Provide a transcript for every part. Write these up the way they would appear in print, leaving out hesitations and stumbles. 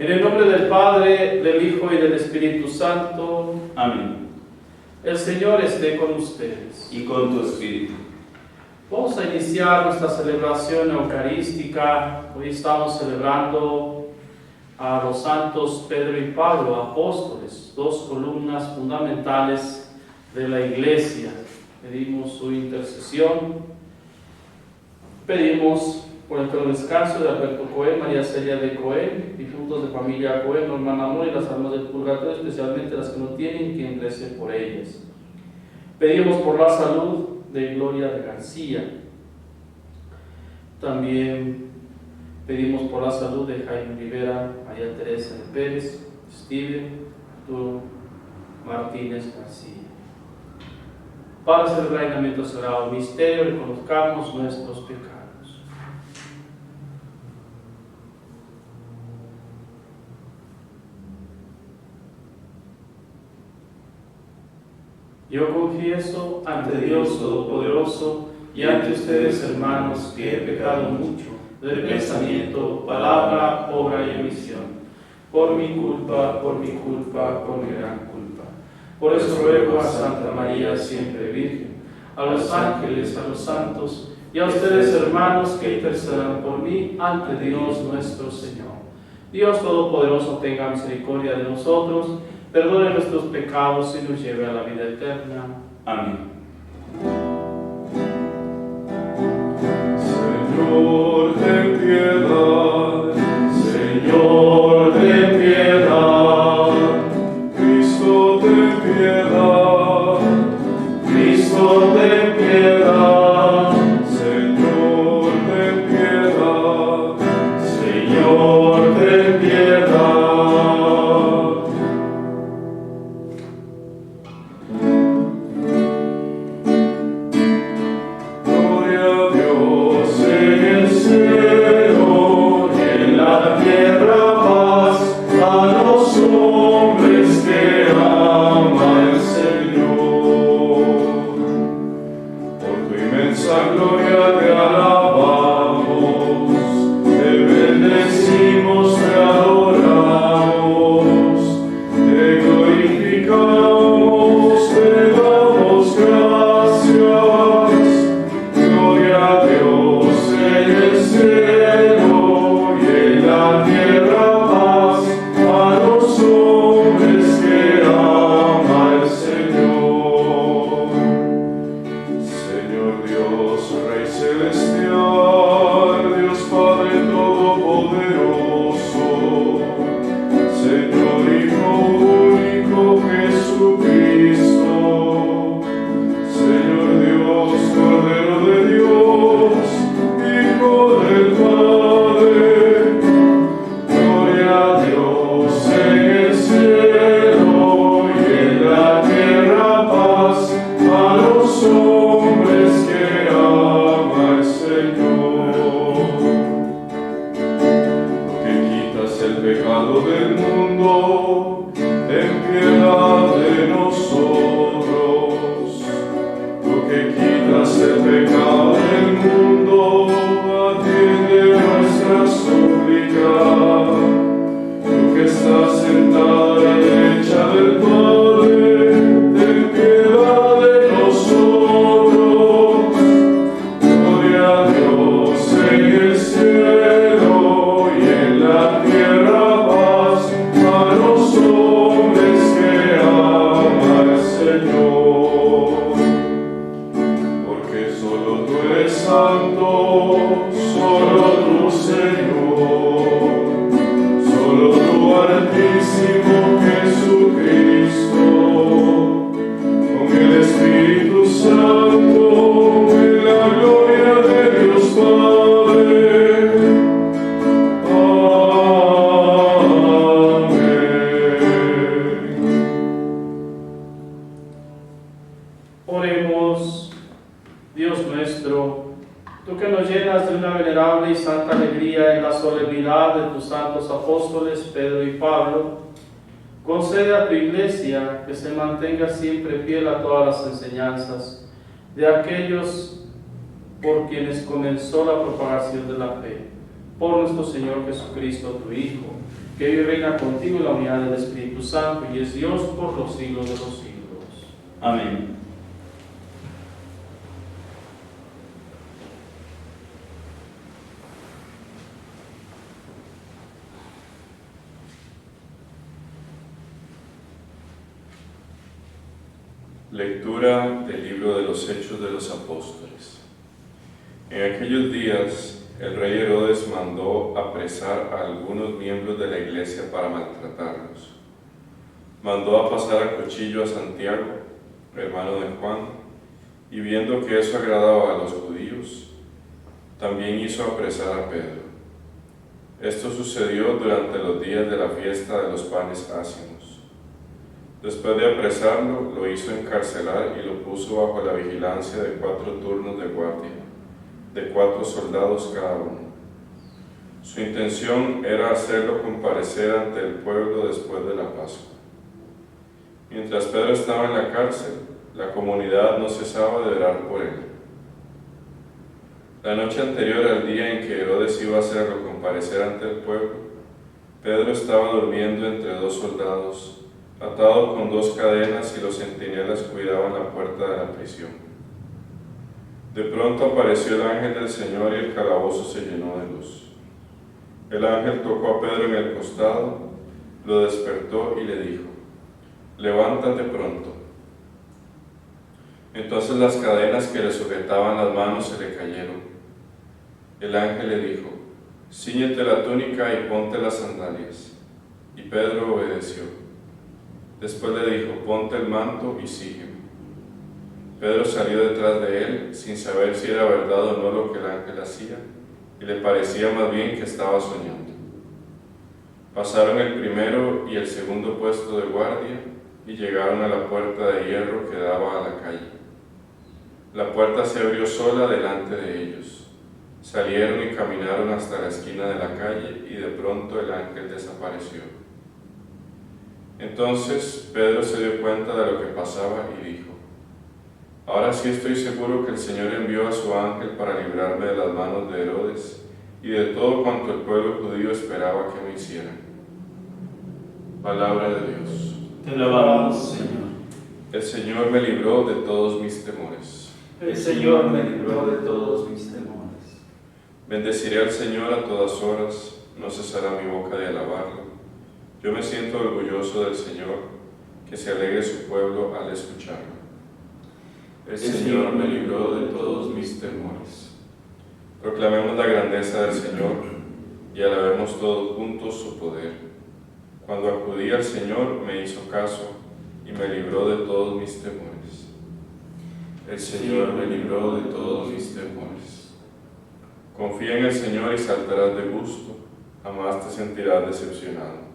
En el nombre del Padre, del Hijo y del Espíritu Santo. Amén. El Señor esté con ustedes. Y con tu espíritu. Vamos a iniciar nuestra celebración eucarística. Hoy estamos celebrando a los santos Pedro y Pablo, apóstoles, dos columnas fundamentales de la Iglesia. Pedimos su intercesión. Pedimos por el descanso de Alberto Cohen, María Celia de Cohen, difuntos de familia Cohen, hermana Amor y las almas del purgatorio, especialmente las que no tienen, quien rece por ellas. Pedimos por la salud de Gloria de García. También pedimos por la salud de Jaime Rivera, María Teresa de Pérez, Steven, Arturo Martínez García. Para celebrar el reinamiento sagrado misterio, reconozcamos nuestros pecados. Yo confieso ante Dios Todopoderoso y ante ustedes, hermanos, que he pecado mucho de pensamiento, palabra, obra y omisión, por mi culpa, por mi gran culpa. Por eso ruego a Santa María, siempre Virgen, a los ángeles, a los santos y a ustedes, hermanos, que intercedan por mí ante Dios nuestro Señor. Dios Todopoderoso tenga misericordia de nosotros, perdone nuestros pecados y nos lleve a la vida eterna. Amén. Señor, ten piedad. Señor, ten piedad. Cristo, ten piedad. Cristo, ten piedad. Señor, ten piedad. Señor, ten piedad. Oremos. Dios nuestro, tú que nos llenas de una venerable y santa alegría en la solemnidad de tus santos apóstoles Pedro y Pablo, concede a tu Iglesia que se mantenga siempre fiel a todas las enseñanzas de aquellos por quienes comenzó la propagación de la fe. por nuestro Señor Jesucristo, tu Hijo, que vive y reina contigo en la unidad del Espíritu Santo y es Dios por los siglos de los siglos. Amén. Lectura del libro de los Hechos de los Apóstoles. En aquellos días, el rey Herodes mandó apresar a algunos miembros de la iglesia para maltratarlos. Mandó a pasar a cuchillo a Santiago, hermano de Juan, y viendo que eso agradaba a los judíos, también hizo apresar a Pedro. Esto sucedió durante los días de la fiesta de los panes ácimos. Después de apresarlo, lo hizo encarcelar y lo puso bajo la vigilancia de 4 turnos de guardia, de 4 soldados cada uno. Su intención era hacerlo comparecer ante el pueblo después de la Pascua. Mientras Pedro estaba en la cárcel, la comunidad no cesaba de orar por él. La noche anterior al día en que Herodes iba a hacerlo comparecer ante el pueblo, Pedro estaba durmiendo entre 2 soldados, atado con 2 cadenas, y los centinelas cuidaban la puerta de la prisión. De pronto apareció el ángel del Señor y el calabozo se llenó de luz. El ángel tocó a Pedro en el costado, lo despertó y le dijo: «Levántate pronto». Entonces las cadenas que le sujetaban las manos se le cayeron. El ángel le dijo: «Cíñete la túnica y ponte las sandalias». Y Pedro obedeció. Después le dijo: «Ponte el manto y sígueme». Pedro salió detrás de él, sin saber si era verdad o no lo que el ángel hacía, y le parecía más bien que estaba soñando. Pasaron el primero y el segundo puesto de guardia, y llegaron a la puerta de hierro que daba a la calle. La puerta se abrió sola delante de ellos. Salieron y caminaron hasta la esquina de la calle, y de pronto el ángel desapareció. Entonces Pedro se dio cuenta de lo que pasaba y dijo: «Ahora sí estoy seguro que el Señor envió a su ángel para librarme de las manos de Herodes y de todo cuanto el pueblo judío esperaba que me hicieran». Palabra de Dios. Te alabamos, Señor. El Señor me libró de todos mis temores. El Señor me libró de todos mis temores. Bendeciré al Señor a todas horas, no cesará mi boca de alabarlo. Yo me siento orgulloso del Señor, que se alegre su pueblo al escucharlo. El Señor me libró de todos mis temores. Proclamemos la grandeza del Señor y alabemos todos juntos su poder. Cuando acudí al Señor me hizo caso y me libró de todos mis temores. El Señor me libró de todos mis temores. Confía en el Señor y saltarás de gusto, jamás te sentirás decepcionado.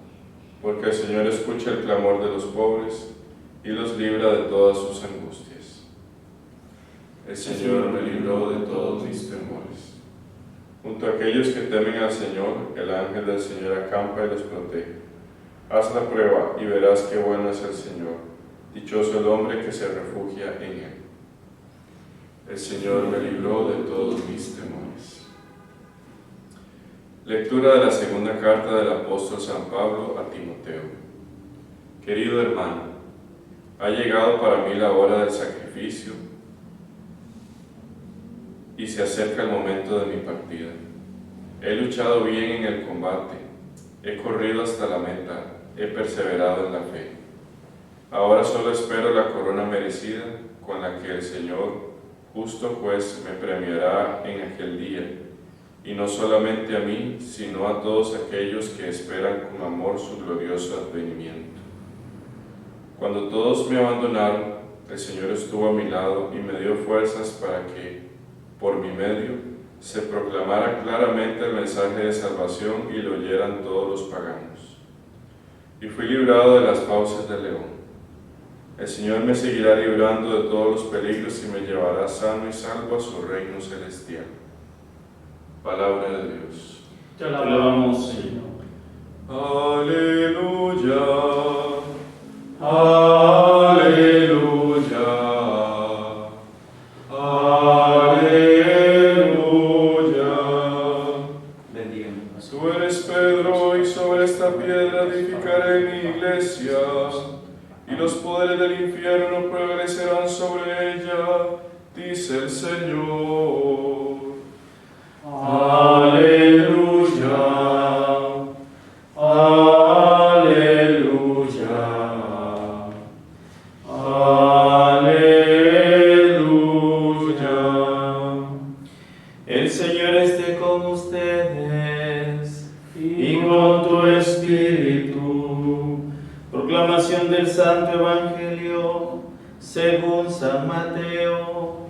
Porque el Señor escucha el clamor de los pobres y los libra de todas sus angustias. El Señor me libró de todos mis temores. Junto a aquellos que temen al Señor, el ángel del Señor acampa y los protege. Haz la prueba y verás qué bueno es el Señor. Dichoso el hombre que se refugia en él. El Señor me libró de todos mis temores. Lectura de la segunda carta del apóstol San Pablo a Timoteo. Querido hermano, ha llegado para mí la hora del sacrificio y se acerca el momento de mi partida. He luchado bien en el combate, he corrido hasta la meta, he perseverado en la fe. Ahora solo espero la corona merecida con la que el Señor, justo juez, me premiará en aquel día. Y no solamente a mí, sino a todos aquellos que esperan con amor su glorioso advenimiento. Cuando todos me abandonaron, el Señor estuvo a mi lado y me dio fuerzas para que, por mi medio, se proclamara claramente el mensaje de salvación y lo oyeran todos los paganos. Y fui librado de las fauces del león. El Señor me seguirá librando de todos los peligros y me llevará sano y salvo a su reino celestial. Palabra de Dios. Te alabamos, Señor. Aleluya. Aleluya. Aleluya. Bendigan. piedra edificaré mi iglesia, y los poderes del infierno prevalecerán sobre ella, dice el Señor. Aleluya, aleluya, aleluya. El Señor esté con ustedes y con tu espíritu. Proclamación del Santo Evangelio según San Mateo.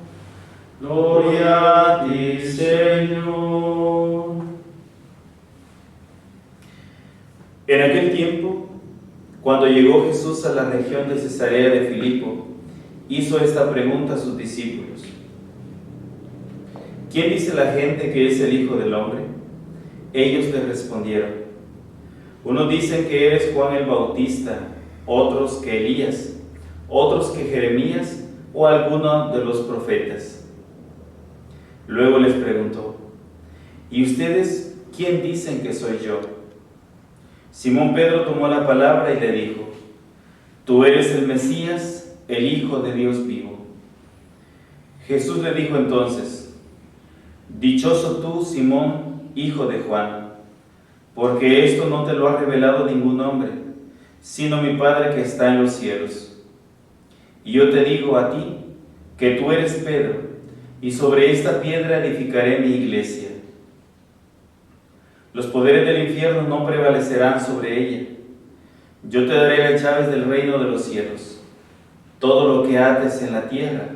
Gloria a ti, Señor. En aquel tiempo, cuando llegó Jesús a la región de Cesarea de Filipo, hizo esta pregunta a sus discípulos: ¿quién dice la gente que es el Hijo del Hombre? Ellos le respondieron: unos dicen que eres Juan el Bautista, otros que Elías, otros que Jeremías o alguno de los profetas. Luego les preguntó: ¿y ustedes quién dicen que soy yo? Simón Pedro tomó la palabra y le dijo: tú eres el Mesías, el Hijo de Dios vivo. Jesús le dijo entonces: dichoso tú, Simón, hijo de Juan, porque esto no te lo ha revelado ningún hombre, sino mi Padre que está en los cielos. Y yo te digo a ti que tú eres Pedro, y sobre esta piedra edificaré mi iglesia. Los poderes del infierno no prevalecerán sobre ella. Yo te daré las llaves del reino de los cielos. Todo lo que ates en la tierra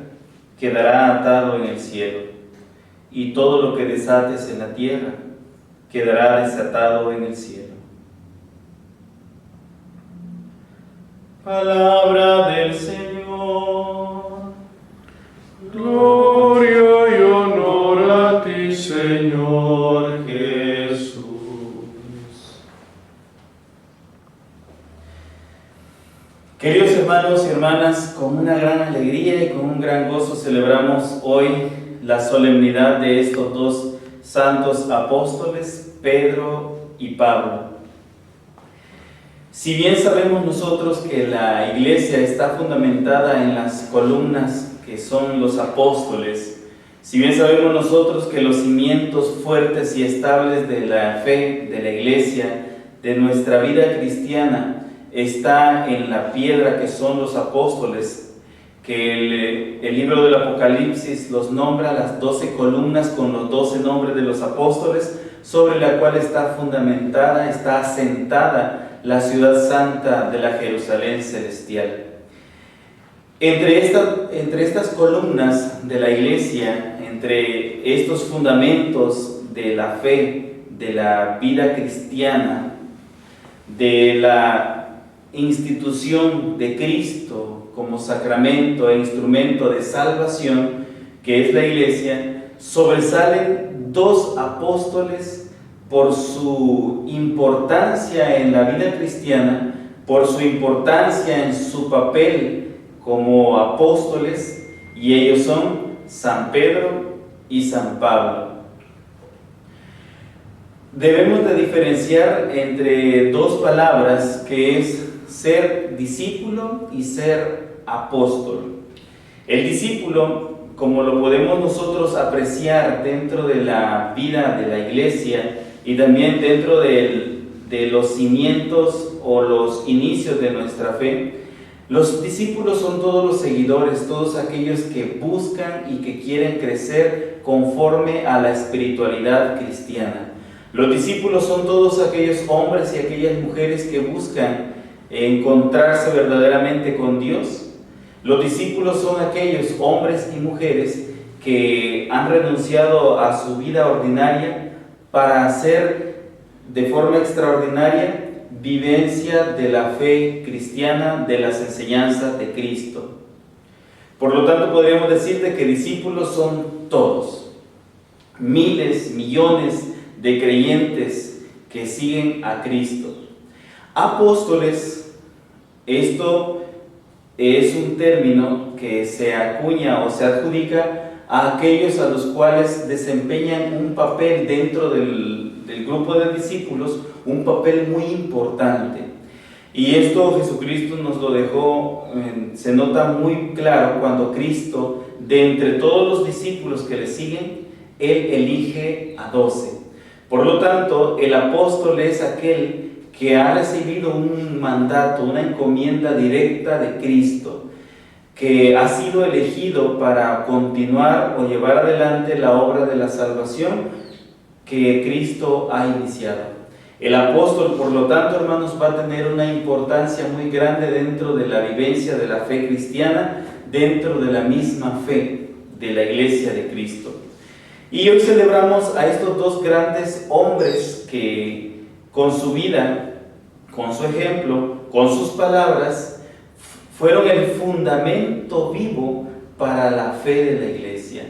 quedará atado en el cielo, y todo lo que desates en la tierra quedará desatado en el cielo. Palabra del Señor. Gloria y honor a ti, Señor Jesús. Queridos hermanos y hermanas, con una gran alegría y con un gran gozo celebramos hoy la solemnidad de estos dos santos apóstoles, Pedro y Pablo. Si bien sabemos nosotros que la iglesia está fundamentada en las columnas que son los apóstoles, si bien sabemos nosotros que los cimientos fuertes y estables de la fe, de la iglesia, de nuestra vida cristiana, está en la piedra que son los apóstoles, que el libro del Apocalipsis los nombra las 12 columnas con los 12 nombres de los apóstoles, sobre la cual está fundamentada, está asentada la ciudad santa de la Jerusalén celestial. Entre estas columnas de la iglesia, entre estos fundamentos de la fe, de la vida cristiana, de la institución de Cristo como sacramento e instrumento de salvación, que es la iglesia, sobresalen dos apóstoles por su importancia en la vida cristiana, por su importancia en su papel como apóstoles, y ellos son San Pedro y San Pablo. Debemos de diferenciar entre dos palabras, que es ser discípulo y ser apóstol. El discípulo, como lo podemos nosotros apreciar dentro de la vida de la iglesia y también dentro de los cimientos o los inicios de nuestra fe, los discípulos son todos los seguidores, todos aquellos que buscan y que quieren crecer conforme a la espiritualidad cristiana. Los discípulos son todos aquellos hombres y aquellas mujeres que buscan encontrarse verdaderamente con Dios. Los discípulos son aquellos hombres y mujeres que han renunciado a su vida ordinaria para hacer de forma extraordinaria vivencia de la fe cristiana, de las enseñanzas de Cristo. Por lo tanto, podríamos decir de que discípulos son todos, miles, millones de creyentes que siguen a Cristo. Apóstoles, esto es un término que se acuña o se adjudica a aquellos a los cuales desempeñan un papel dentro del grupo de discípulos, un papel muy importante. Y esto Jesucristo nos lo dejó, se nota muy claro cuando Cristo, de entre todos los discípulos que le siguen, Él elige a 12. Por lo tanto, el apóstol es aquel que ha recibido un mandato, una encomienda directa de Cristo, que ha sido elegido para continuar o llevar adelante la obra de la salvación que Cristo ha iniciado. El apóstol, por lo tanto, hermanos, va a tener una importancia muy grande dentro de la vivencia de la fe cristiana, dentro de la misma fe de la Iglesia de Cristo. Y hoy celebramos a estos dos grandes hombres que con su vida, con su ejemplo, con sus palabras, fueron el fundamento vivo para la fe de la Iglesia.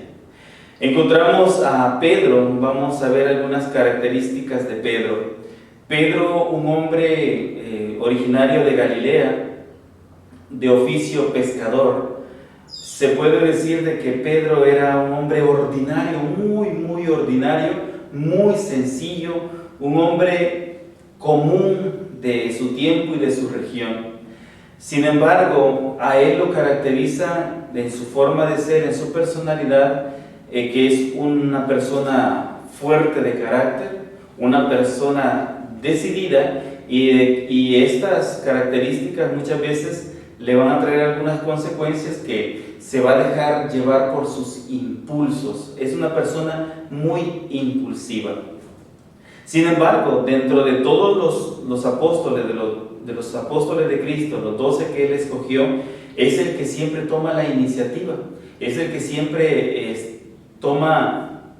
Encontramos a Pedro, vamos a ver algunas características de Pedro. Pedro, un hombre originario de Galilea, de oficio pescador. Se puede decir de que Pedro era un hombre ordinario, muy ordinario, muy sencillo, un hombre común de su tiempo y de su región. Sin embargo, a él lo caracteriza en su forma de ser, en su personalidad, que es una persona fuerte de carácter, una persona decidida, y estas características muchas veces le van a traer algunas consecuencias, que se va a dejar llevar por sus impulsos. Es una persona muy impulsiva. Sin embargo, dentro de todos los apóstoles, de los apóstoles de Cristo, los 12 que Él escogió, es el que siempre toma la iniciativa, es el que siempre toma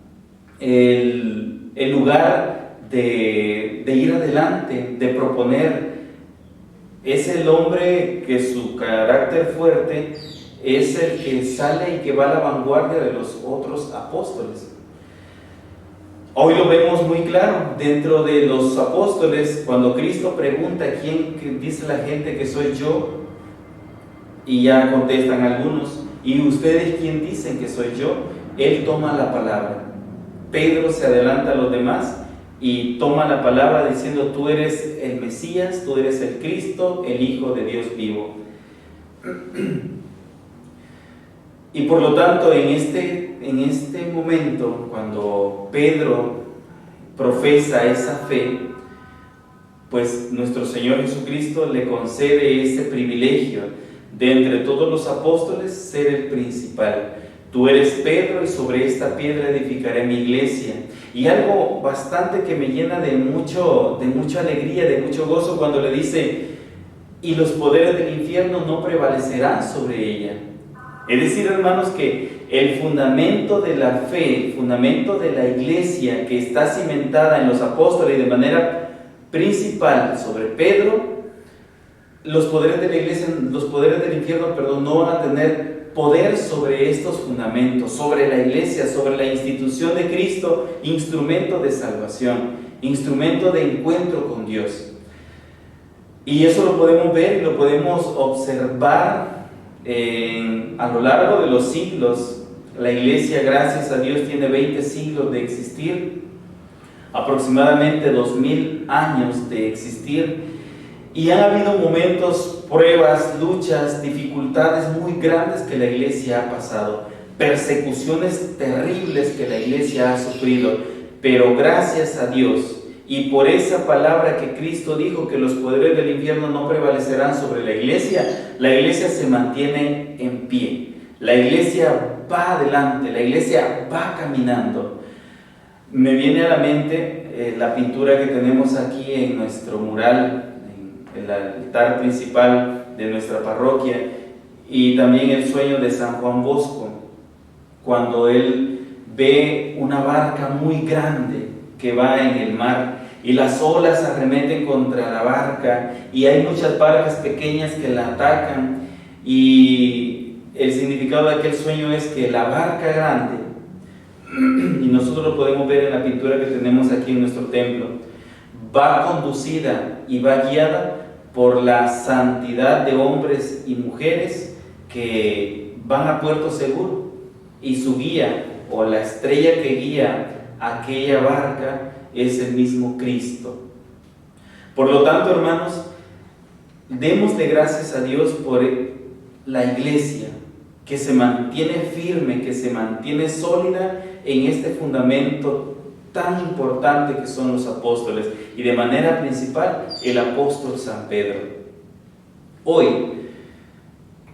el lugar de ir adelante, de proponer. Es el hombre que su carácter fuerte es el que sale y que va a la vanguardia de los otros apóstoles. Hoy lo vemos muy claro dentro de los apóstoles, cuando Cristo pregunta quién dice la gente que soy yo, y ya contestan algunos, ¿y ustedes quién dicen que soy yo? Él toma la palabra. Pedro se adelanta a los demás y toma la palabra diciendo: tú eres el Mesías, tú eres el Cristo, el Hijo de Dios vivo. Y por lo tanto, en este momento, cuando Pedro profesa esa fe, pues nuestro Señor Jesucristo le concede ese privilegio de entre todos los apóstoles ser el principal. Tú eres Pedro, y sobre esta piedra edificaré mi iglesia. Y algo bastante que me llena de mucha alegría, de mucho gozo, cuando le dice: y los poderes del infierno no prevalecerán sobre ella. Es decir, hermanos, que el fundamento de la fe, el fundamento de la iglesia, que está cimentada en los apóstoles y de manera principal sobre Pedro, los poderes de la iglesia, los poderes del infierno, no van a tener poder sobre estos fundamentos, sobre la iglesia, sobre la institución de Cristo, instrumento de salvación, instrumento de encuentro con Dios. Y eso lo podemos ver y lo podemos observar a lo largo de los siglos. La iglesia, gracias a Dios, tiene 20 siglos de existir, aproximadamente 2000 años de existir, y han habido momentos, pruebas, luchas, dificultades muy grandes que la iglesia ha pasado, persecuciones terribles que la iglesia ha sufrido, pero gracias a Dios y por esa palabra que Cristo dijo, que los poderes del infierno no prevalecerán sobre la iglesia se mantiene en pie. La iglesia va adelante, la iglesia va caminando. Me viene a la mente la pintura que tenemos aquí en nuestro mural, en el altar principal de nuestra parroquia, y también el sueño de San Juan Bosco, cuando él ve una barca muy grande que va en el mar, y las olas arremeten contra la barca, y hay muchas barcas pequeñas que la atacan, y el significado de aquel sueño es que la barca grande, y nosotros lo podemos ver en la pintura que tenemos aquí en nuestro templo, va conducida y va guiada por la santidad de hombres y mujeres que van a puerto seguro, y su guía, o la estrella que guía aquella barca, es el mismo Cristo. Por lo tanto, hermanos, démosle gracias a Dios por la iglesia que se mantiene firme, que se mantiene sólida en este fundamento tan importante que son los apóstoles, y de manera principal el apóstol San Pedro. Hoy,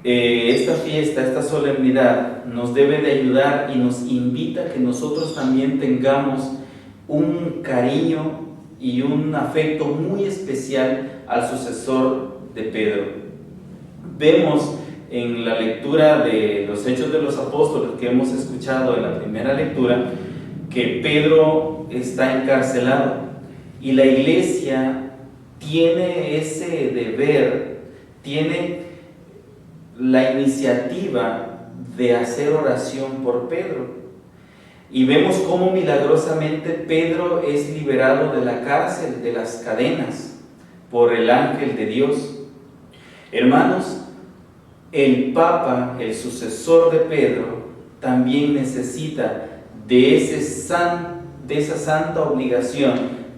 esta fiesta, esta solemnidad nos debe de ayudar y nos invita a que nosotros también tengamos un cariño y un afecto muy especial al sucesor de Pedro. Vemos en la lectura de los Hechos de los Apóstoles que hemos escuchado en la primera lectura que Pedro está encarcelado y la iglesia tiene ese deber, tiene la iniciativa de hacer oración por Pedro. Y vemos cómo milagrosamente Pedro es liberado de la cárcel, de las cadenas, por el ángel de Dios. Hermanos, el Papa, el sucesor de Pedro, también necesita de esa santa obligación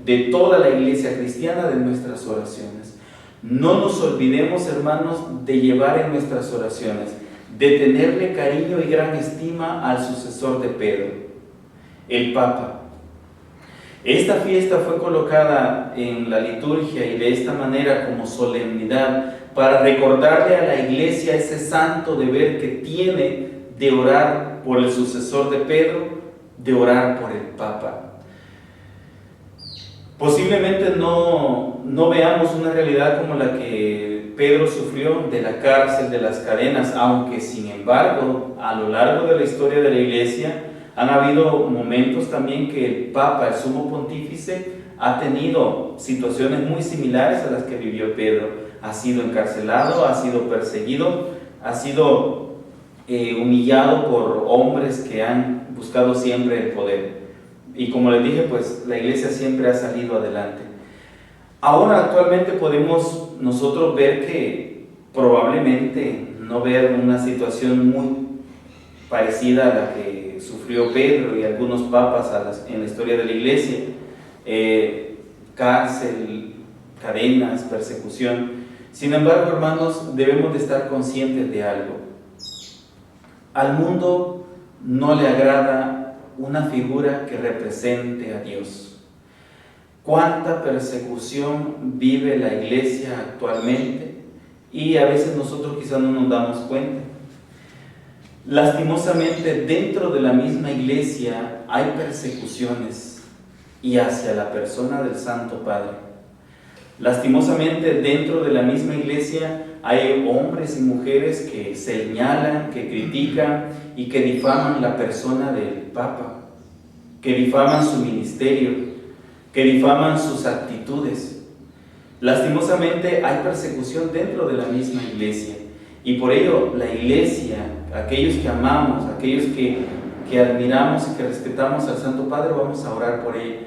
de toda la iglesia cristiana de nuestras oraciones. No nos olvidemos, hermanos, de llevar en nuestras oraciones, de tenerle cariño y gran estima al sucesor de Pedro, el Papa. Esta fiesta fue colocada en la liturgia y de esta manera como solemnidad para recordarle a la iglesia ese santo deber que tiene de orar por el sucesor de Pedro, de orar por el Papa. Posiblemente no veamos una realidad como la que Pedro sufrió de la cárcel, de las cadenas, aunque sin embargo a lo largo de la historia de la iglesia han habido momentos también que el Papa, el sumo pontífice, ha tenido situaciones muy similares a las que vivió Pedro. Ha sido encarcelado, ha sido perseguido, ha sido humillado por hombres que han buscado siempre el poder. Y como les dije, pues la iglesia siempre ha salido adelante. Ahora actualmente podemos nosotros ver que probablemente no ver una situación muy parecida a la que sufrió Pedro y algunos papas en la historia de la iglesia, cárcel, cadenas, persecución. Sin embargo, hermanos, debemos de estar conscientes de algo. Al mundo no le agrada una figura que represente a Dios. ¿Cuánta persecución vive la iglesia actualmente? Y a veces nosotros quizás no nos damos cuenta. Lastimosamente, dentro de la misma iglesia hay persecuciones y hacia la persona del Santo Padre. Lastimosamente, dentro de la misma iglesia hay hombres y mujeres que señalan, que critican y que difaman la persona del Papa, que difaman su ministerio, que difaman sus actitudes. Lastimosamente hay persecución dentro de la misma iglesia y por ello la iglesia, aquellos que amamos, aquellos que admiramos y que respetamos al Santo Padre, vamos a orar por él,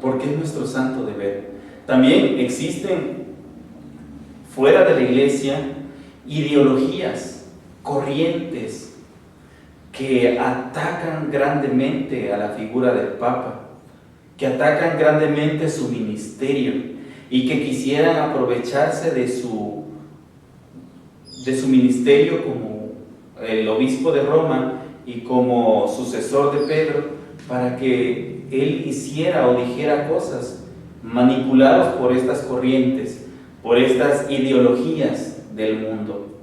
porque es nuestro santo deber. También existen fuera de la iglesia ideologías, corrientes que atacan grandemente a la figura del Papa, que atacan grandemente su ministerio y que quisieran aprovecharse de su ministerio como el obispo de Roma y como sucesor de Pedro para que él hiciera o dijera cosas manipulados por estas corrientes, por estas ideologías del mundo.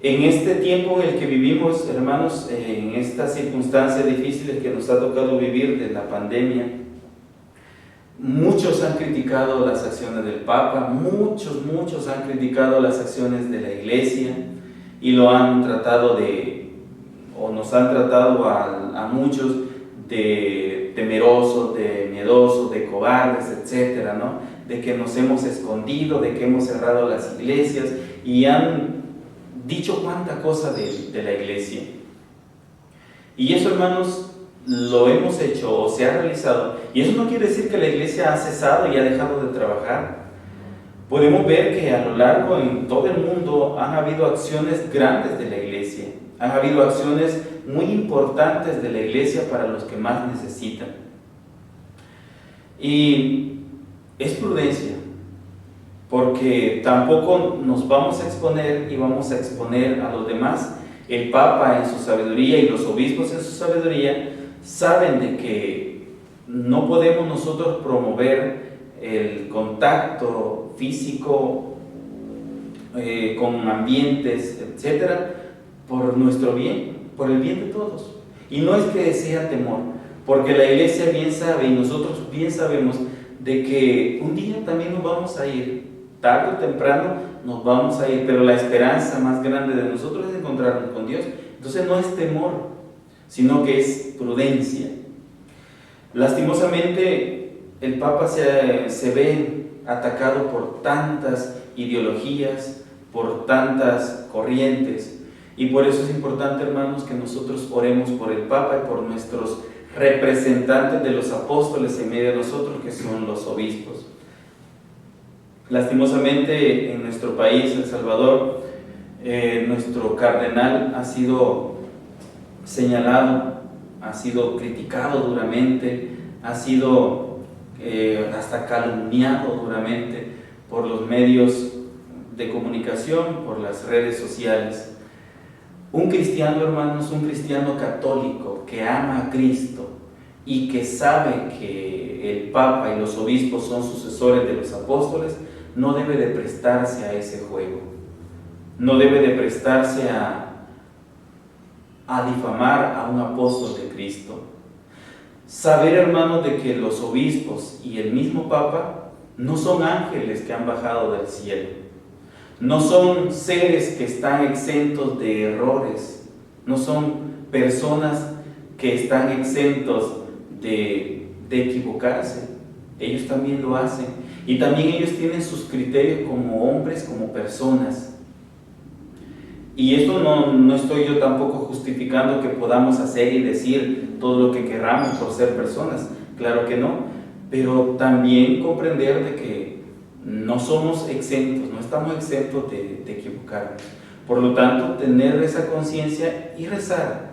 En este tiempo en el que vivimos, hermanos, en estas circunstancias difíciles que nos ha tocado vivir de la pandemia, muchos han criticado las acciones del Papa, muchos han criticado las acciones de la Iglesia y lo han tratado nos han tratado a muchos de temerosos, de miedosos, de cobardes, etcétera, ¿no? De que nos hemos escondido, de que hemos cerrado las iglesias y han dicho cuánta cosa de la iglesia. Y eso, hermanos, lo hemos hecho o se ha realizado. Y eso no quiere decir que la iglesia ha cesado y ha dejado de trabajar. Podemos ver que a lo largo en todo el mundo han habido acciones grandes de la iglesia. Han habido acciones muy importantes de la iglesia para los que más necesitan. Y es prudencia, porque tampoco nos vamos a exponer y vamos a exponer a los demás. El Papa en su sabiduría y los obispos en su sabiduría saben de que no podemos nosotros promover el contacto físico con ambientes, etcétera, por nuestro bien, por el bien de todos. Y no es que sea temor, porque la Iglesia bien sabe y nosotros bien sabemos de que un día también nos vamos a ir, tarde o temprano nos vamos a ir, pero la esperanza más grande de nosotros es encontrarnos con Dios. Entonces no es temor, sino que es prudencia. Lastimosamente el Papa se ve atacado por tantas ideologías, por tantas corrientes, y por eso es importante, hermanos, que nosotros oremos por el Papa y por nuestros representantes de los apóstoles en medio de nosotros, que son los obispos. Lastimosamente en nuestro país, El Salvador, nuestro cardenal ha sido señalado, ha sido criticado duramente, ha sido hasta calumniado duramente por los medios de comunicación, por las redes sociales. Un cristiano, hermanos, un cristiano católico que ama a Cristo y que sabe que el Papa y los obispos son sucesores de los apóstoles, no debe de prestarse a ese juego, no debe de prestarse a difamar a un apóstol de Cristo. Saber, hermanos, de que los obispos y el mismo Papa no son ángeles que han bajado del cielo, no son seres que están exentos de errores, no son personas que están exentos de equivocarse. Ellos también lo hacen, y también ellos tienen sus criterios como hombres, como personas. Y esto no estoy yo tampoco justificando que podamos hacer y decir todo lo que queramos por ser personas, claro que no, pero también comprender de que no somos exentos, no estamos exentos de equivocarnos. Por lo tanto, tener esa conciencia y rezar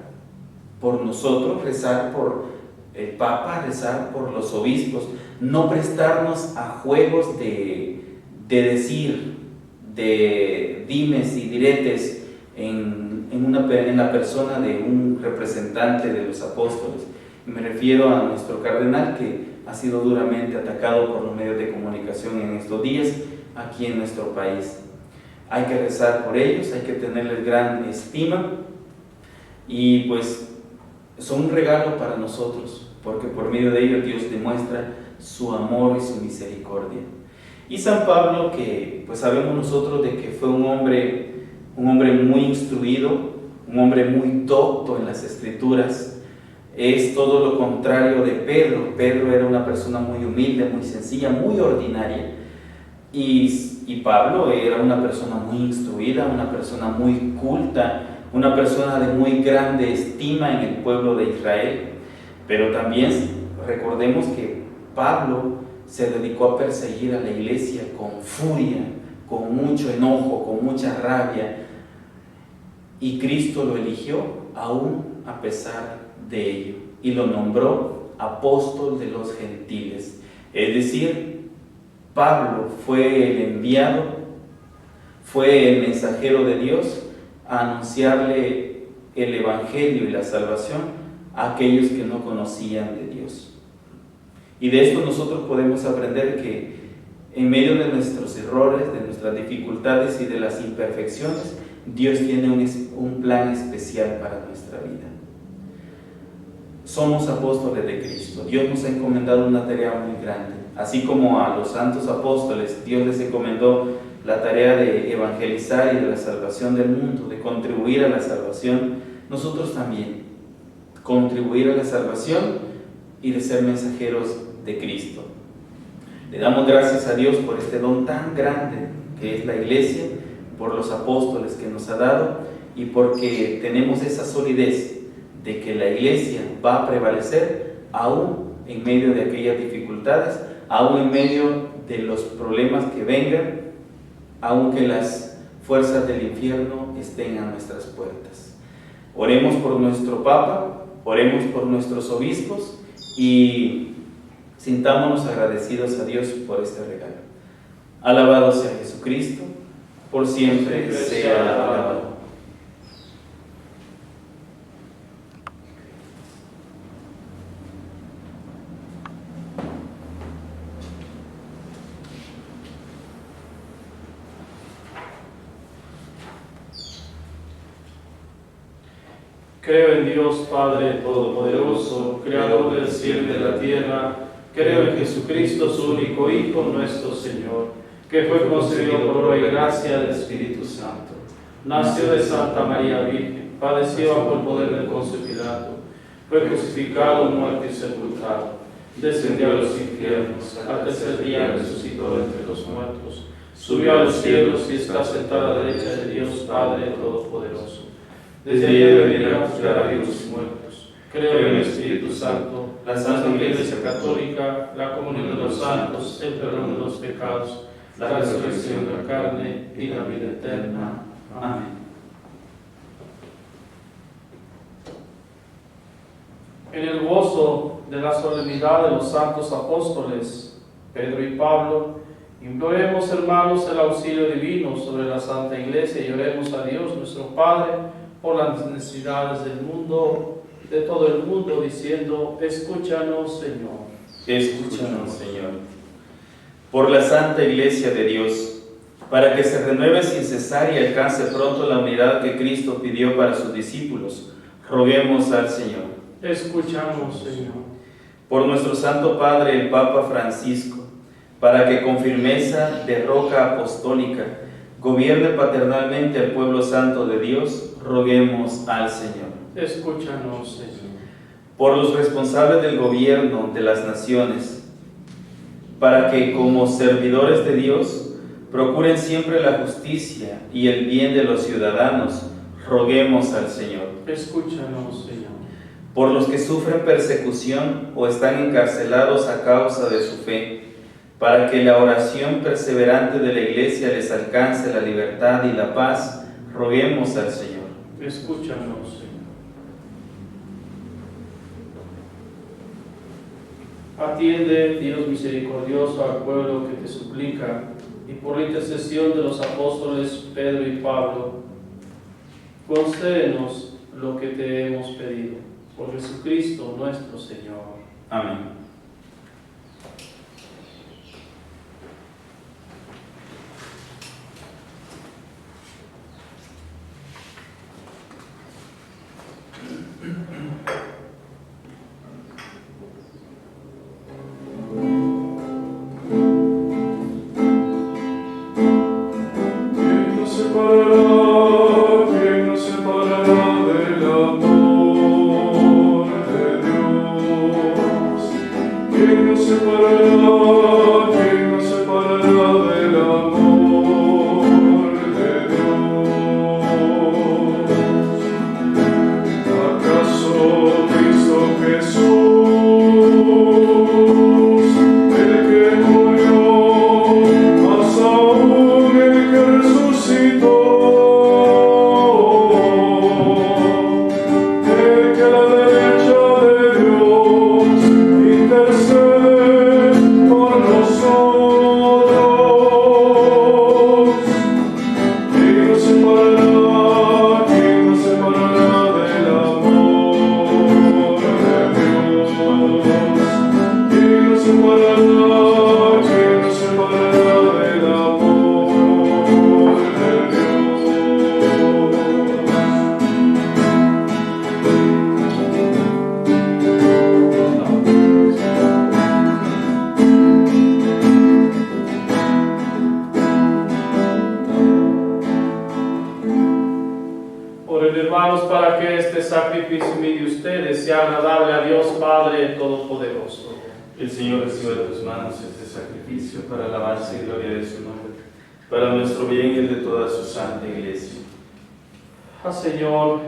por nosotros, rezar por el Papa, rezar por los obispos, no prestarnos a juegos de decir, de dimes y diretes en la persona de un representante de los apóstoles. Me refiero a nuestro cardenal, que ha sido duramente atacado por los medios de comunicación en estos días aquí en nuestro país. Hay que rezar por ellos, hay que tenerles gran estima, y pues son un regalo para nosotros, porque por medio de ellos Dios demuestra su amor y su misericordia. Y San Pablo, que pues sabemos nosotros de que fue un hombre muy instruido, un hombre muy docto en las Escrituras, es todo lo contrario de Pedro. Pedro era una persona muy humilde, muy sencilla, muy ordinaria, y Pablo era una persona muy instruida, una persona muy culta, una persona de muy grande estima en el pueblo de Israel. Pero también recordemos que Pablo se dedicó a perseguir a la iglesia con furia, con mucho enojo, con mucha rabia, y Cristo lo eligió aún a pesar de ello, y lo nombró apóstol de los gentiles. Es decir, Pablo fue el enviado, fue el mensajero de Dios a anunciarle el evangelio y la salvación a aquellos que no conocían de Dios. Y de esto nosotros podemos aprender que en medio de nuestros errores, de nuestras dificultades y de las imperfecciones, Dios tiene un plan especial para nuestra vida. Somos apóstoles de Cristo. Dios nos ha encomendado una tarea muy grande. Así como a los santos apóstoles Dios les encomendó la tarea de evangelizar y de la salvación del mundo, de contribuir a la salvación, nosotros también contribuir a la salvación y de ser mensajeros de Cristo. Le damos gracias a Dios por este don tan grande que es la Iglesia, por los apóstoles que nos ha dado, y porque tenemos esa solidez de que la Iglesia va a prevalecer aún en medio de aquellas dificultades, aún en medio de los problemas que vengan, aunque las fuerzas del infierno estén a nuestras puertas. Oremos por nuestro Papa, oremos por nuestros obispos y sintámonos agradecidos a Dios por este regalo. Alabado sea Jesucristo, por siempre sea alabado. Creo en Dios Padre Todopoderoso, Creador del cielo y de la tierra. Creo en Jesucristo, su único Hijo, nuestro Señor, que fue concebido por obra y gracia del Espíritu Santo. Nació de Santa María Virgen, padeció bajo el poder del Poncio Pilato, fue crucificado, muerto y sepultado, descendió a los infiernos, al tercer día resucitó entre los muertos, subió a los cielos y está sentado a la derecha de Dios Padre Todopoderoso. Desde allí vendrá a juzgar a vivos y muertos. Creo en el Espíritu Santo, la Santa Iglesia Católica, la comunión de los santos, el perdón de los pecados, la resurrección de la carne y la vida eterna. Amén. En el gozo de la solemnidad de los santos apóstoles, Pedro y Pablo, imploremos, hermanos, el auxilio divino sobre la Santa Iglesia y oremos a Dios, nuestro Padre, por las necesidades del mundo, de todo el mundo, diciendo: escúchanos, Señor. Escúchanos, Señor. Por la Santa Iglesia de Dios, para que se renueve sin cesar y alcance pronto la unidad que Cristo pidió para sus discípulos, roguemos al Señor. Escúchanos, Señor. Por nuestro Santo Padre, el Papa Francisco, para que con firmeza de roca apostólica gobierne paternalmente al pueblo santo de Dios, roguemos al Señor. Escúchanos, Señor. Por los responsables del gobierno de las naciones, para que como servidores de Dios procuren siempre la justicia y el bien de los ciudadanos, roguemos al Señor. Escúchanos, Señor. Por los que sufren persecución o están encarcelados a causa de su fe, para que la oración perseverante de la Iglesia les alcance la libertad y la paz, roguemos al Señor. Escúchanos, Señor. Atiende, Dios misericordioso, al pueblo que te suplica, y por la intercesión de los apóstoles Pedro y Pablo, concédenos lo que te hemos pedido. Por Jesucristo nuestro Señor. Amén. Hermanos, para que este sacrificio mío de ustedes sea agradable a Dios Padre Todopoderoso. El Señor reciba de tus manos este sacrificio para alabanza y gloria de su nombre, para nuestro bien y el de toda su santa Iglesia. Señor,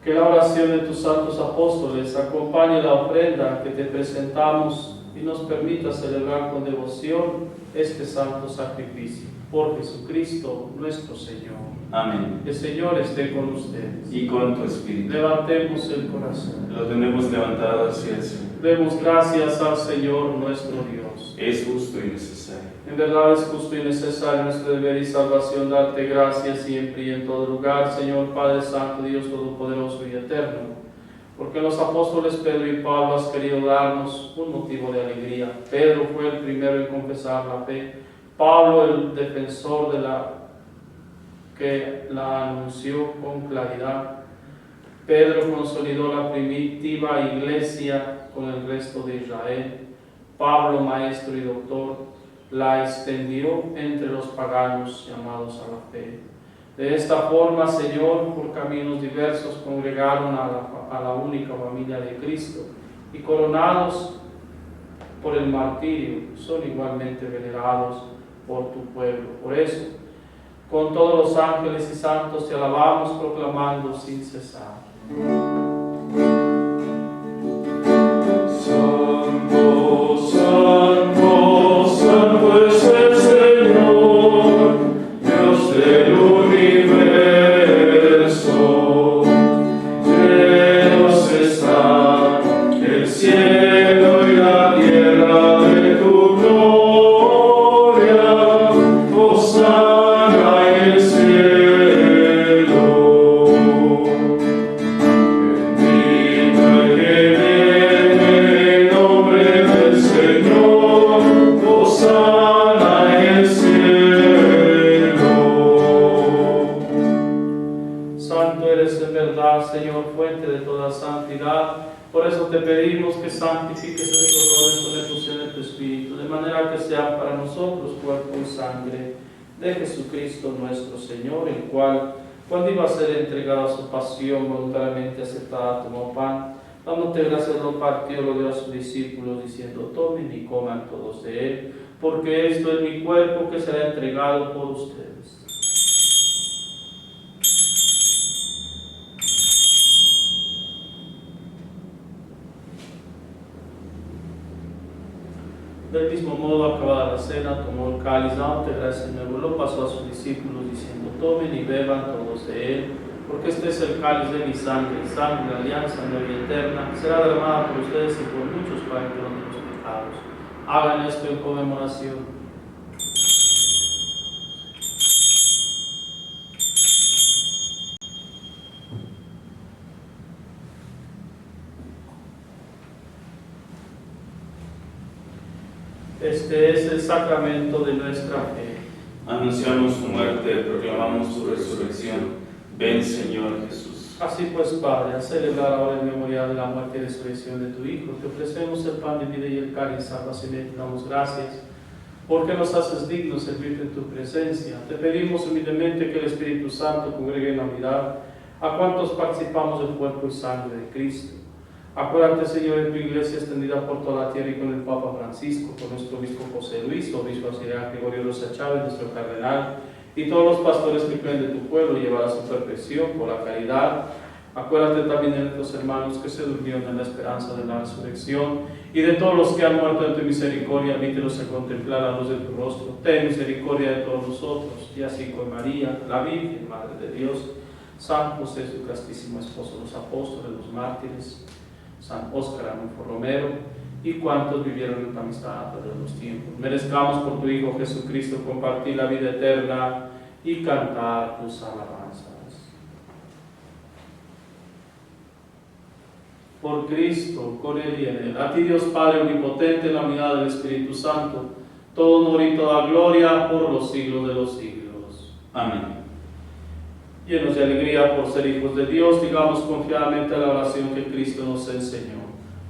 que la oración de tus santos apóstoles acompañe la ofrenda que te presentamos y nos permita celebrar con devoción este santo sacrificio. Por Jesucristo nuestro Señor. Amén. El Señor esté con ustedes. Y con tu espíritu. Levantemos el corazón. Lo tenemos levantado hacia el Señor. Demos gracias al Señor nuestro Dios. Es justo y necesario. En verdad es justo y necesario nuestro deber y salvación darte gracias siempre y en todo lugar, Señor Padre Santo, Dios Todopoderoso y Eterno. Porque los apóstoles Pedro y Pablo has querido darnos un motivo de alegría. Pedro fue el primero en confesar la fe. Pablo el defensor que la anunció con claridad. Pedro consolidó la primitiva iglesia con el resto de Israel. Pablo, maestro y doctor, la extendió entre los paganos llamados a la fe. De esta forma, Señor, por caminos diversos congregaron a la única familia de Cristo y coronados por el martirio, son igualmente venerados por tu pueblo. Por eso, con todos los ángeles y santos te alabamos proclamando sin cesar. Santo, santo, santo es el Señor, Dios del universo. Llenos está el cielo y la tierra de tu gloria. Hosana en el cielo. Bendito el que viene en nombre del Señor. Hosana en el cielo. Santo eres en verdad, Señor, fuente de toda santidad. Por eso te pedimos que santifiques estos dones con efusión de tu Espíritu, de manera que sean para nosotros cuerpo y sangre de Jesucristo nuestro Señor, el cual, cuando iba a ser entregado a su pasión, voluntariamente aceptada, tomó pan, dándote gracias, lo partió, lo dio a sus discípulos, diciendo: tomen y coman todos de él, porque esto es mi cuerpo que será entregado por ustedes. Del mismo modo, acabada la cena, tomó el cáliz, dándote gracias de nuevo, lo pasó a sus discípulos, diciendo: tomen y beban todos de él, porque este es el cáliz de mi sangre, sangre de la alianza nueva y eterna, que será derramada por ustedes y por muchos para el perdón de los pecados. Hagan esto en conmemoración. Este es el sacramento de nuestra fe. Anunciamos tu muerte, proclamamos tu resurrección. Ven, Señor Jesús. Así pues, Padre, a celebrar ahora el memorial de la muerte y resurrección de tu Hijo, te ofrecemos el pan de vida y el cáliz salvación y te damos gracias, porque nos haces dignos servirte en tu presencia. Te pedimos humildemente que el Espíritu Santo congregue en la unidad a cuantos participamos del cuerpo y sangre de Cristo. Acuérdate, Señor, de tu iglesia extendida por toda la tierra y con el Papa Francisco, con nuestro obispo José Luis, obispo auxiliar Gregorio Rosa Chávez, nuestro cardenal, y todos los pastores que creen de tu pueblo, llevar a su perfección por la caridad. Acuérdate también de nuestros hermanos que se durmieron en la esperanza de la resurrección, y de todos los que han muerto en tu misericordia, admítelos a contemplar la luz de tu rostro. Ten misericordia de todos nosotros, y así con María, la Virgen, Madre de Dios, San José, su castísimo esposo, los apóstoles, los mártires, San Óscar Arnulfo Romero, y cuantos vivieron en tu amistad a través de los tiempos. Merezcamos por tu Hijo Jesucristo compartir la vida eterna y cantar tus alabanzas. Por Cristo, con Él y en Él, a ti Dios Padre omnipotente, en la unidad del Espíritu Santo, todo honor y toda gloria por los siglos de los siglos. Amén. Llenos de alegría por ser hijos de Dios, digamos confiadamente la oración que Cristo nos enseñó.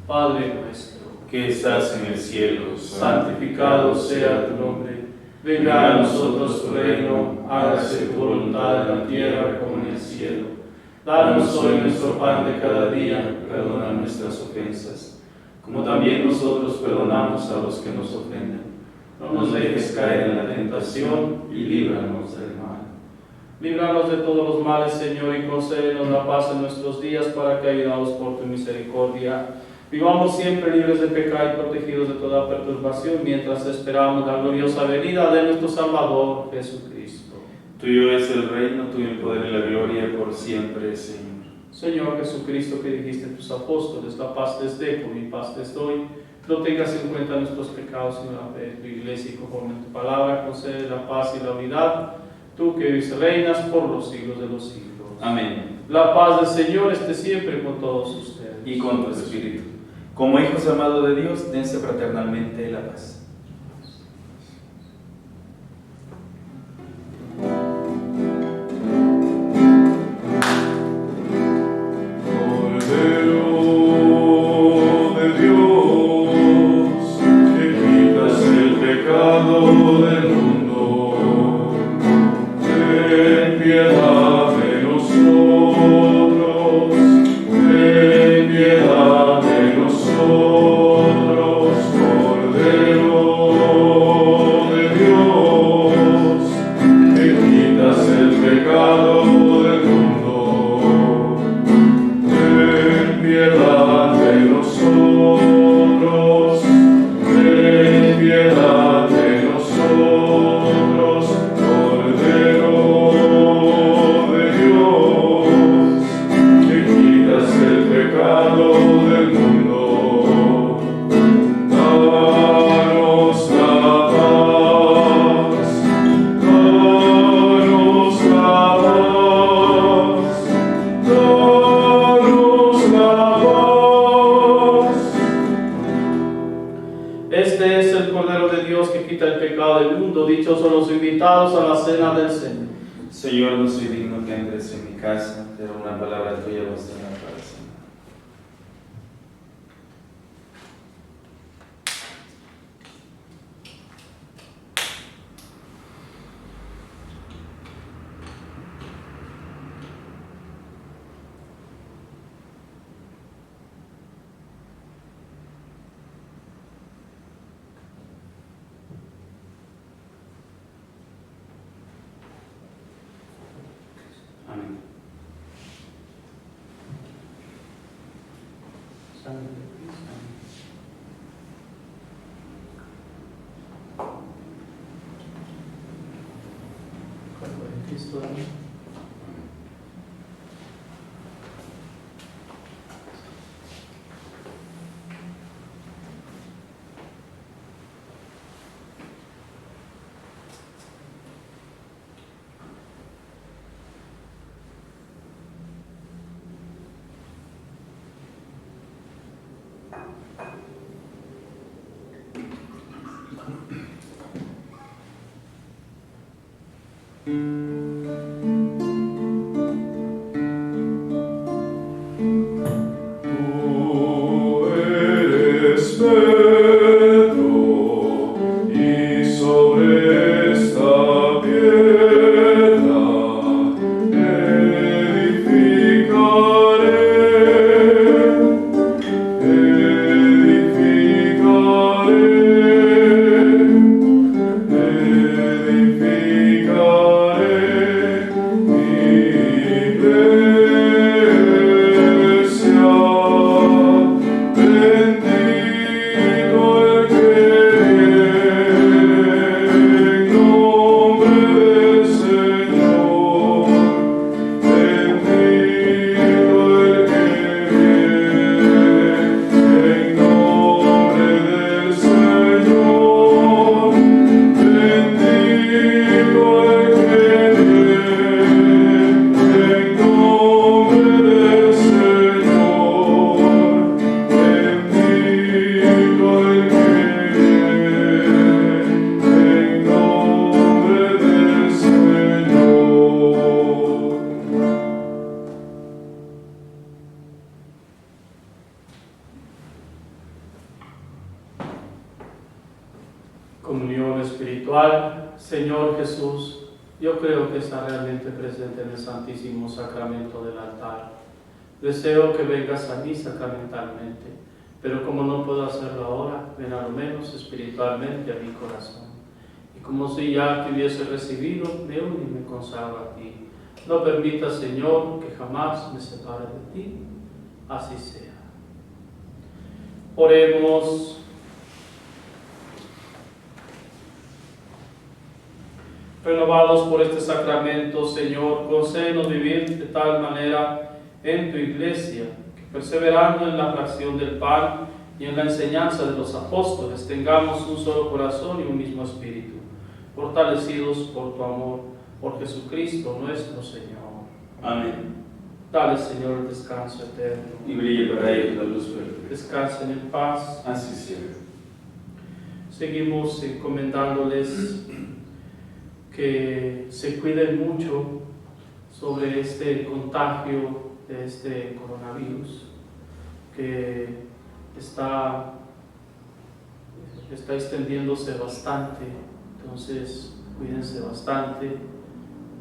Padre nuestro, que estás en el cielo, santificado sea tu nombre. Venga a nosotros tu reino, hágase tu voluntad en la tierra como en el cielo. Danos hoy nuestro pan de cada día, perdona nuestras ofensas, como también nosotros perdonamos a los que nos ofenden. No nos dejes caer en la tentación y líbranos del mal. Líbranos de todos los males, Señor, y concédenos la paz en nuestros días, para que, ayudados por tu misericordia, vivamos siempre libres de pecado y protegidos de toda perturbación, mientras esperamos la gloriosa venida de nuestro Salvador Jesucristo. Tuyo es el reino, tuyo el poder y la gloria por siempre, Señor. Señor Jesucristo, que dijiste a tus apóstoles: la paz les dejo, mi paz les doy. No tengas en cuenta nuestros pecados, sino la fe de tu iglesia, y conforme a tu palabra concede la paz y la unidad, tú que vives y reinas por los siglos de los siglos. Amén. La paz del Señor esté siempre con todos ustedes. Y con tu espíritu. Como hijos amados de Dios, dense fraternalmente la paz. Dichosos los invitados a la cena del Señor. Señor, no soy digno que entres en mi casa, pero una palabra tuya bastará para siempre. Amén. Sangre de Cristo. Cuerpo de Cristo. Amén. Comunión espiritual. Señor Jesús, yo creo que está realmente presente en el Santísimo Sacramento del altar. Deseo que vengas a mí sacramentalmente, pero como no puedo hacerlo ahora, ven a lo menos espiritualmente a mi corazón. Y como si ya te hubiese recibido, me uno y me consagro a ti. No permitas, Señor, que jamás me separe de ti. Así sea. Oremos. Renovados por este sacramento, Señor, concédenos vivir de tal manera en tu iglesia, que perseverando en la fracción del pan y y en la enseñanza de los apóstoles tengamos un solo corazón y un mismo espíritu, fortalecidos por tu amor, por Jesucristo nuestro Señor. Amén. Dale, Señor, el descanso eterno. Y brille para ellos la luz verde. Descansen en paz. Así sea. Seguimos encomendándoles que se cuiden mucho sobre este contagio de este coronavirus que está extendiéndose bastante. Entonces, cuídense bastante.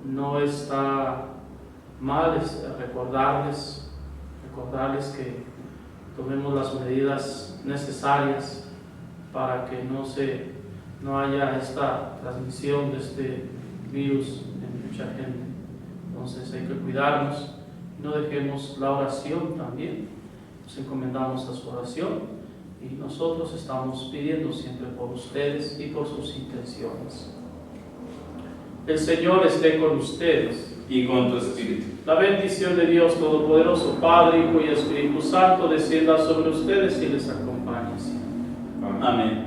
No está mal recordarles que tomemos las medidas necesarias para que no haya esta transmisión de este virus en mucha gente. Entonces hay que cuidarnos, no dejemos la oración también, nos encomendamos a su oración y nosotros estamos pidiendo siempre por ustedes y por sus intenciones. El Señor esté con ustedes. Y con tu espíritu. La bendición de Dios Todopoderoso, Padre, Hijo y Espíritu Santo, descienda sobre ustedes y les acompañe siempre. Amén.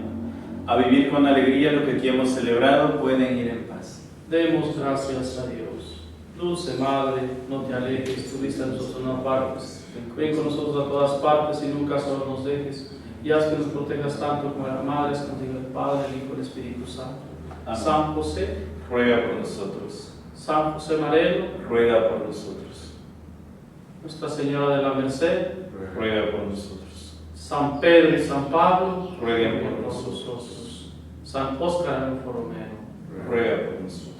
A vivir con alegría lo que aquí hemos celebrado, pueden ir en paz. Demos gracias a Dios. Dulce Madre, no te alejes, tu vista en sus zonas partes. Ven con nosotros a todas partes y nunca solo nos dejes. Y haz que nos protejas tanto como la Madre, escondido el Padre, el Hijo y el Espíritu Santo. Amén. San José, Ruega por nosotros. San José Marelo, Ruega por nosotros. Nuestra Señora de la Merced, Ruega por nosotros. San Pedro y San Pablo, Rueguen por por nosotros. nosotros. San Óscar Romero, Ruega por nosotros.